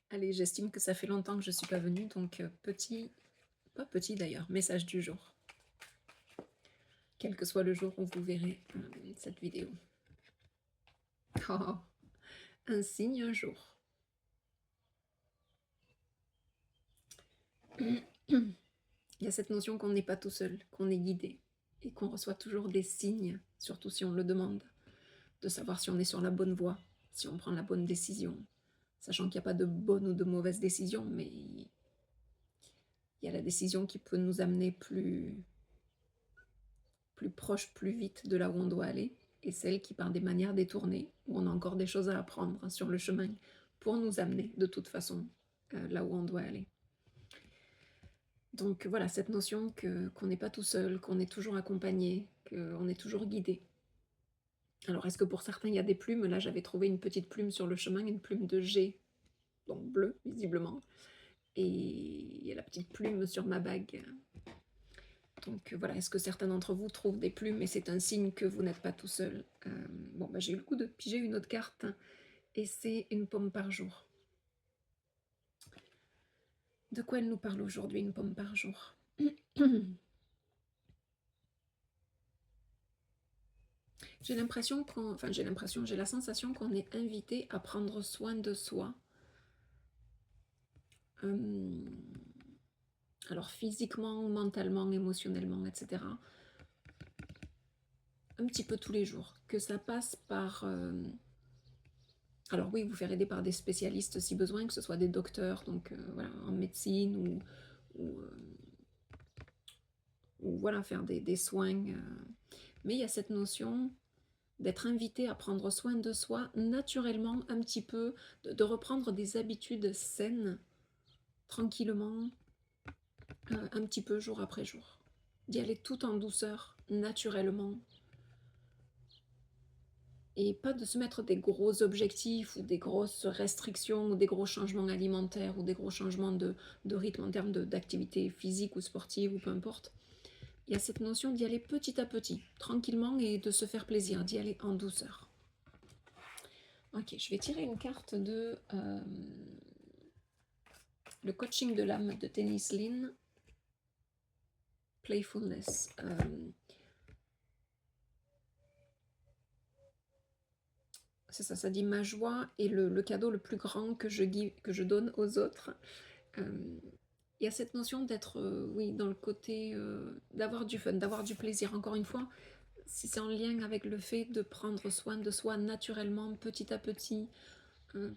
Allez, j'estime que ça fait longtemps que je suis pas venue, donc petit pas petit d'ailleurs, message du jour. Quel que soit le jour où vous verrez, cette vidéo. Oh! Un signe, un jour. Il y a cette notion qu'on n'est pas tout seul, qu'on est guidé et qu'on reçoit toujours des signes, surtout si on le demande, de savoir si on est sur la bonne voie, si on prend la bonne décision. Sachant qu'il y a pas de bonne ou de mauvaise décision, mais il y a la décision qui peut nous amener plus proche, plus vite de là où on doit aller, et celle qui, par des manières détournées, où on a encore des choses à apprendre sur le chemin, pour nous amener de toute façon là où on doit aller. Donc voilà, cette notion qu'on n'est pas tout seul, qu'on est toujours accompagné, qu'on est toujours guidé. Alors est-ce que pour certains il y a des plumes? Là j'avais trouvé une petite plume sur le chemin, une plume de G, donc bleue visiblement, et il y a la petite plume sur ma bague. Donc voilà, est-ce que certains d'entre vous trouvent des plumes et c'est un signe que vous n'êtes pas tout seul? Bon, bah, j'ai eu le coup de piger une autre carte et c'est une pomme par jour. De quoi elle nous parle aujourd'hui, une pomme par jour? J'ai l'impression j'ai la sensation qu'on est invité à prendre soin de soi. Alors physiquement, mentalement, émotionnellement, etc. Un petit peu tous les jours. Que ça passe par... alors oui, vous faire aider par des spécialistes si besoin, que ce soit des docteurs, donc voilà, en médecine ou, ou voilà, faire des soins. Mais il y a cette notion d'être invité à prendre soin de soi naturellement, un petit peu, de reprendre des habitudes saines, tranquillement, un petit peu jour après jour. D'y aller tout en douceur, naturellement. Et pas de se mettre des gros objectifs ou des grosses restrictions ou des gros changements alimentaires ou des gros changements de rythme en termes d'activité physique ou sportive ou peu importe. Il y a cette notion d'y aller petit à petit, tranquillement et de se faire plaisir, d'y aller en douceur. Ok, je vais tirer une carte de le coaching de l'âme de Dennis Lin, Playfulness. C'est ça, ça dit ma joie est le cadeau le plus grand que je donne aux autres. Il y a cette notion d'être, oui, dans le côté d'avoir du fun, d'avoir du plaisir. Encore une fois, si c'est en lien avec le fait de prendre soin de soi naturellement, petit à petit,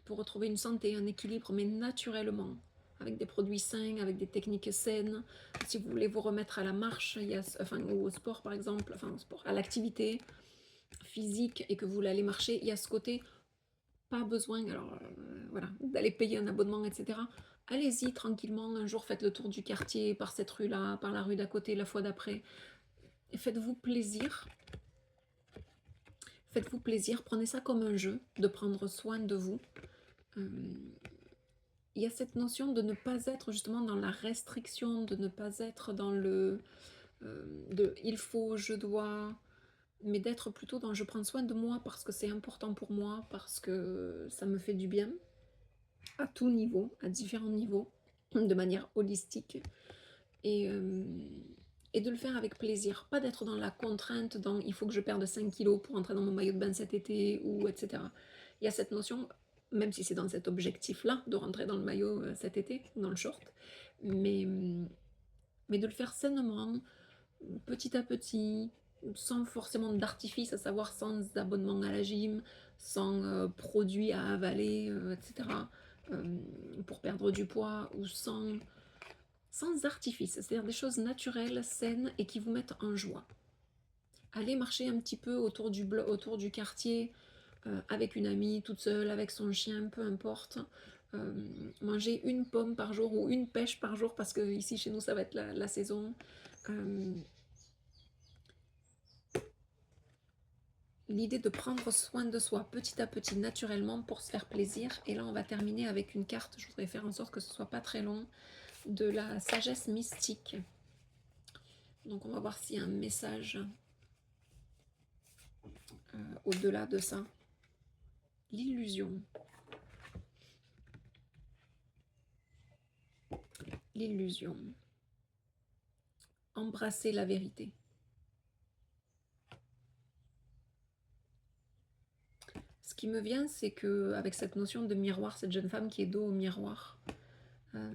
pour retrouver une santé, un équilibre, mais naturellement, avec des produits sains, avec des techniques saines. Si vous voulez vous remettre à la marche, ou au sport par exemple, enfin au sport, à l'activité physique et que vous voulez aller marcher, il y a ce côté, pas besoin, alors voilà, d'aller payer un abonnement, etc. Allez-y tranquillement, un jour faites le tour du quartier, par cette rue-là, par la rue d'à côté, la fois d'après. Et faites-vous plaisir. Faites-vous plaisir, prenez ça comme un jeu, de prendre soin de vous. Il y a cette notion de ne pas être justement dans la restriction, de ne pas être dans le de il faut, je dois, mais d'être plutôt dans je prends soin de moi parce que c'est important pour moi, parce que ça me fait du bien, à tout niveau, à différents niveaux, de manière holistique, et, euh, et de le faire avec plaisir, pas d'être dans la contrainte, dans il faut que je perde 5 kilos pour entrer dans mon maillot de bain cet été, ou etc. Il y a cette notion, même si c'est dans cet objectif-là, de rentrer dans le maillot cet été, dans le short, mais, mais de le faire sainement, petit à petit, sans forcément d'artifice, à savoir sans abonnement à la gym, sans produits à avaler, etc., pour perdre du poids, ou sans artifice, c'est-à-dire des choses naturelles, saines et qui vous mettent en joie. Allez marcher un petit peu autour du quartier, avec une amie, toute seule, avec son chien, peu importe. Manger une pomme par jour ou une pêche par jour, parce que ici chez nous ça va être la saison. L'idée de prendre soin de soi petit à petit, naturellement, pour se faire plaisir. Et là on va terminer avec une carte, je voudrais faire en sorte que ce soit pas très long, de la sagesse mystique. Donc on va voir s'il y a un message au-delà de ça. L'illusion. l'illusion. Embrasser la vérité. Ce qui me vient, c'est que avec cette notion de miroir, cette jeune femme qui est dos au miroir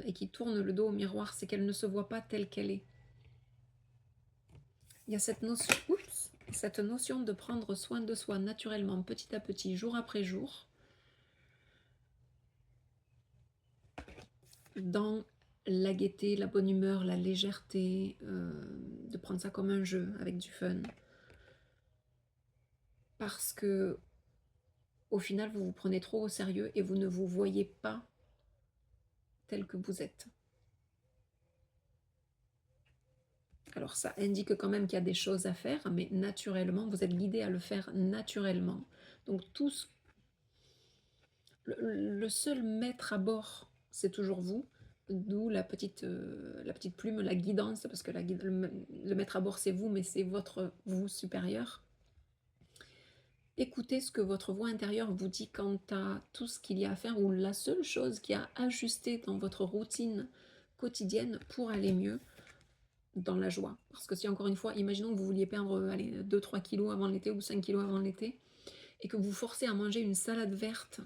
et qui tourne le dos au miroir, c'est qu'elle ne se voit pas telle qu'elle est. Il y a cette notion de prendre soin de soi naturellement, petit à petit, jour après jour, dans la gaieté, la bonne humeur, la légèreté, de prendre ça comme un jeu avec du fun. Parce que au final, vous vous prenez trop au sérieux et vous ne vous voyez pas tel que vous êtes. Alors ça indique quand même qu'il y a des choses à faire, mais naturellement, vous êtes guidé à le faire naturellement. Donc le seul maître à bord, c'est toujours vous, d'où la petite plume, la guidance, parce que le maître à bord, c'est vous, mais c'est votre vous supérieur. Écoutez ce que votre voix intérieure vous dit quant à tout ce qu'il y a à faire, ou la seule chose qui a ajusté dans votre routine quotidienne pour aller mieux dans la joie. Parce que si encore une fois, imaginons que vous vouliez perdre 2-3 kilos avant l'été ou 5 kilos avant l'été, et que vous forcez à manger une salade verte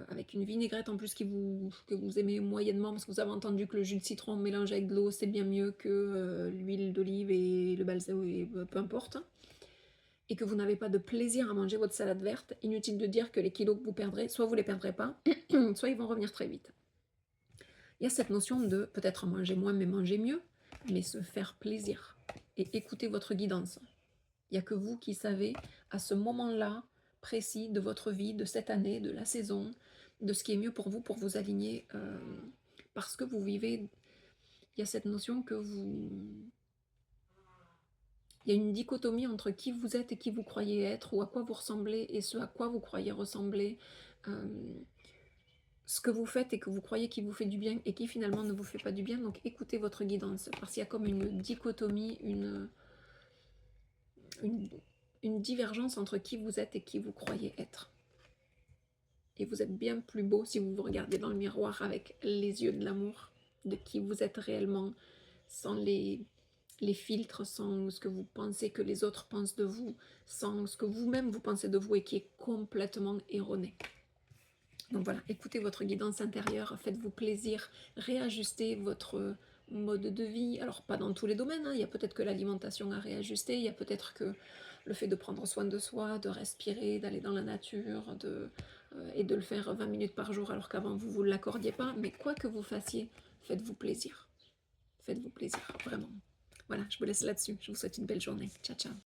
avec une vinaigrette en plus que vous aimez moyennement, parce que vous avez entendu que le jus de citron mélangé avec de l'eau, c'est bien mieux que l'huile d'olive et le balsamique, et peu importe, et que vous n'avez pas de plaisir à manger votre salade verte, inutile de dire que les kilos que vous perdrez, soit vous les perdrez pas, soit ils vont revenir très vite. Il y a cette notion de peut-être manger moins mais manger mieux, mais se faire plaisir et écouter votre guidance. Il n'y a que vous qui savez à ce moment-là précis de votre vie, de cette année, de la saison, de ce qui est mieux pour vous aligner, parce que vous vivez, il y a cette notion que vous... Il y a une dichotomie entre qui vous êtes et qui vous croyez être, ou à quoi vous ressemblez et ce à quoi vous croyez ressembler. Ce que vous faites et que vous croyez qui vous fait du bien et qui finalement ne vous fait pas du bien. Donc écoutez votre guidance, parce qu'il y a comme une dichotomie, une divergence entre qui vous êtes et qui vous croyez être. Et vous êtes bien plus beau si vous vous regardez dans le miroir avec les yeux de l'amour, de qui vous êtes réellement, sans les filtres, sans ce que vous pensez que les autres pensent de vous, sans ce que vous-même vous pensez de vous et qui est complètement erroné. Donc voilà, écoutez votre guidance intérieure, faites-vous plaisir, réajustez votre mode de vie. Alors pas dans tous les domaines, hein. Il y a peut-être que l'alimentation à réajuster, il y a peut-être que le fait de prendre soin de soi, de respirer, d'aller dans la nature, et de le faire 20 minutes par jour alors qu'avant vous ne vous l'accordiez pas. Mais quoi que vous fassiez, faites-vous plaisir. Faites-vous plaisir, vraiment. Voilà, je vous laisse là-dessus. Je vous souhaite une belle journée. Ciao, ciao.